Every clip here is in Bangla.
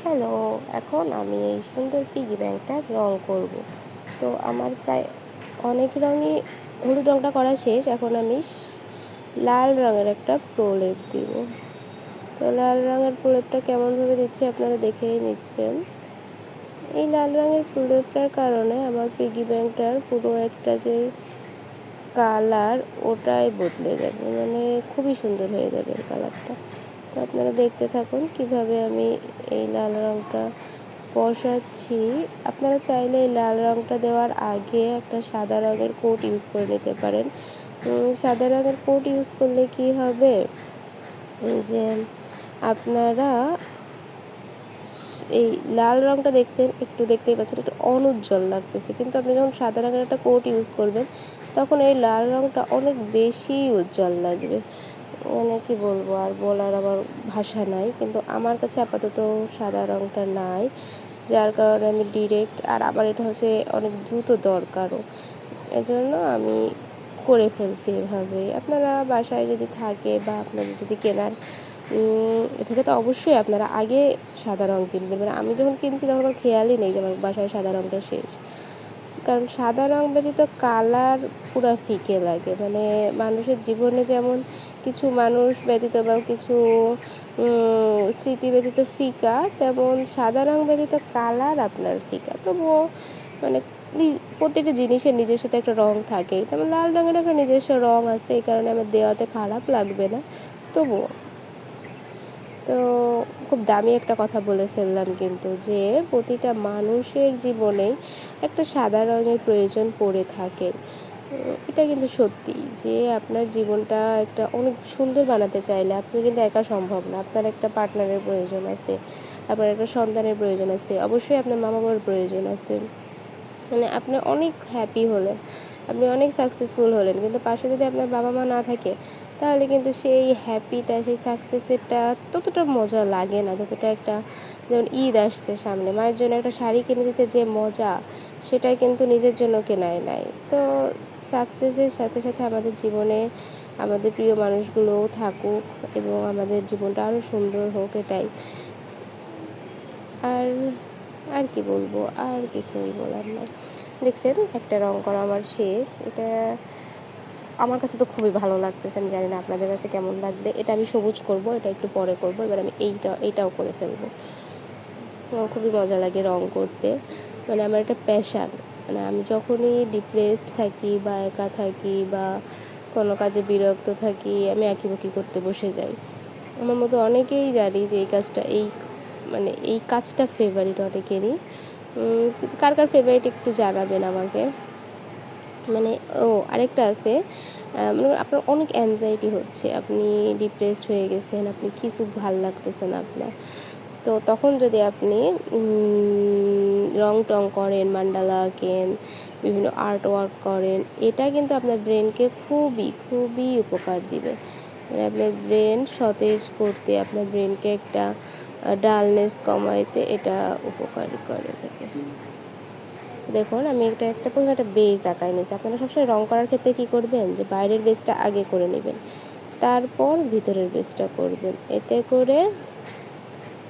হ্যালো, এখন আমি এই সুন্দর পিগি ব্যাংকটা রং করব। তো আমার প্রায় অনেক রঙই হলুদ রংটা করা শেষ। এখন আমি লাল রঙের একটা প্রলেপ দিব। তো লাল রঙের প্রলেপটা কেমনভাবে দিচ্ছি আপনারা দেখেই নিচ্ছেন। এই লাল রঙের প্রলেপটার কারণে আমার পিগি ব্যাংকটার পুরো একটা যে কালার ওটাই বদলে যাবে, মানে খুবই সুন্দর হয়ে যাবে কালারটা। তো আপনারা দেখতে থাকুন কিভাবে আমি এই লাল রঙটা বসাচ্ছি। আপনারা চাইলে এই লাল রঙটা দেওয়ার আগে একটা সাদা রঙের কোট ইউজ করে নিতে পারেন। সাদা রঙের কোট ইউজ করলে কি হবে যে আপনারা এই লাল রঙটা দেখছেন, একটু দেখতেই পাচ্ছেন একটু অনুজ্জ্বল লাগতেছে, কিন্তু আপনি যখন সাদা রঙের একটা কোট ইউজ করবেন তখন এই লাল রঙটা অনেক বেশি উজ্জ্বল লাগবে। মানে কি বলবো, আর বলার আমার ভাষা নাই। কিন্তু আমার কাছে আপাতত সাদা রঙটা নাই, যার কারণে আমি ডিরেক্ট, আর আমার এটা হচ্ছে অনেক দ্রুত দরকারও, এজন্য আমি করে ফেলছি এভাবে। আপনারা বাসায় যদি থাকে বা আপনাদের যদি কেনার এ থেকে, তো অবশ্যই আপনারা আগে সাদা রঙ কিনবেন। মানে আমি যখন কিনছি তখন আমার খেয়ালই নেই যে আমার বাসায় সাদা রঙটা শেষ, কারণ সাদা রঙ ব্যতীত কালার পুরো ফিকে লাগে। মানে মানুষের জীবনে যেমন কিছু মানুষ ব্যতীত বা কিছু স্মৃতি ব্যতীত ফিকা, তেমন সাদা রঙ ব্যতীত কালার আপনার ফিকা। তবুও মানে প্রত্যেকটা জিনিসের নিজস্ব একটা রঙ থাকে, তেমন লাল রঙের একটা নিজস্ব রঙ আছে, এই কারণে আমার দেওয়াতে খারাপ লাগবে না। তবুও তো খুব দামি একটা কথা বলে ফেললাম, কিন্তু যে প্রতিটা মানুষের জীবনেই একটা সাদা রঙের প্রয়োজন পড়ে থাকে। এটা কিন্তু সত্যি যে আপনার জীবনটা একটা অনেক সুন্দর বানাতে চাইলে আপনি কিন্তু একা সম্ভব না। আপনার একটা পার্টনারের প্রয়োজন আছে, আপনার একটা সন্তানের প্রয়োজন আছে, অবশ্যই আপনার মা বাবার প্রয়োজন আছে। মানে আপনি অনেক হ্যাপি হলেন, আপনি অনেক সাকসেসফুল হলেন, কিন্তু পাশে যদি আপনার বাবা মা না থাকে তাহলে কিন্তু সেই হ্যাপিটা, সেই সাকসেসেরটা ততটা মজা লাগে না, ততটা একটা, যেমন ঈদ আসছে সামনে, মায়ের জন্য একটা শাড়ি কিনে দিতে যে মজা, সেটা কিন্তু নিজের জন্য কেনাই নাই। তো সাকসেসের সাথে সাথে আমাদের জীবনে আমাদের প্রিয় মানুষগুলোও থাকুক এবং আমাদের জীবনটা আরও সুন্দর হোক, এটাই। আর আর কি বলবো, আর কিছুই বলার নাই। দেখছেন একটা রং করা আমার শেষ। এটা আমার কাছে তো খুবই ভালো লাগতেছে, আমি জানি না আপনাদের কাছে কেমন লাগবে। এটা আমি সবুজ করব, এটা একটু পরে করব। এবার আমি এইটাও করে ফেলবো। খুবই মজা লাগে রং করতে, মানে আমার একটা প্যাশান। মানে আমি যখনই ডিপ্রেসড থাকি বা একা থাকি বা কোনো কাজে বিরক্ত থাকি, আমি আঁকিবুকি করতে বসে যাই। আমার মতো অনেকেই জানি যে মানে এই কাজটা ফেভারিট অনেকেরই। কার কার ফেভারিট একটু জানাবেন আমাকে। মানে আরেকটা আছে, মানে আপনার অনেক অ্যাংজাইটি হচ্ছে, আপনি ডিপ্রেসড হয়ে গেছেন, আপনি কিছু ভাল লাগতেছে না আপনার। তো তখন যদি আপনি রং টং করেন, মান্ডালা আঁকেন, বিভিন্ন আর্ট ওয়ার্ক করেন, এটা কিন্তু আপনার ব্রেনকে খুবই খুবই উপকার দিবে। মানে আপনার ব্রেন সতেজ করতে, আপনার ব্রেনকে একটা ডালনেস কমাইতে এটা উপকারী করে থাকে। দেখুন আমি একটা প্রথমে একটা বেস আঁকায় নিয়েছি। আপনারা সবসময় রং করার ক্ষেত্রে কী করবেন, যে বাইরের বেসটা আগে করে নেবেন, তারপর ভিতরের বেসটা করবেন। এতে করে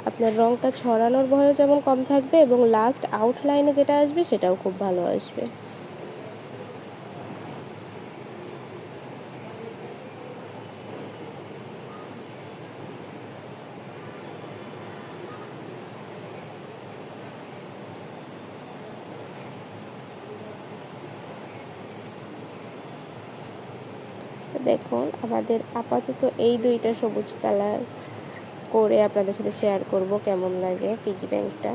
আপনার রংটা ছড়ানোর ভয়ও যেমন কম থাকবে এবং লাস্ট আউটলাইনে যেটা আসবে সেটাও খুব ভালো আসবে। দেখুন আমাদের আপাতত এই দুইটা সবুজ কালার করে আপনাদের সাথে শেয়ার করব কেমন লাগে পিগি ব্যাংকটা।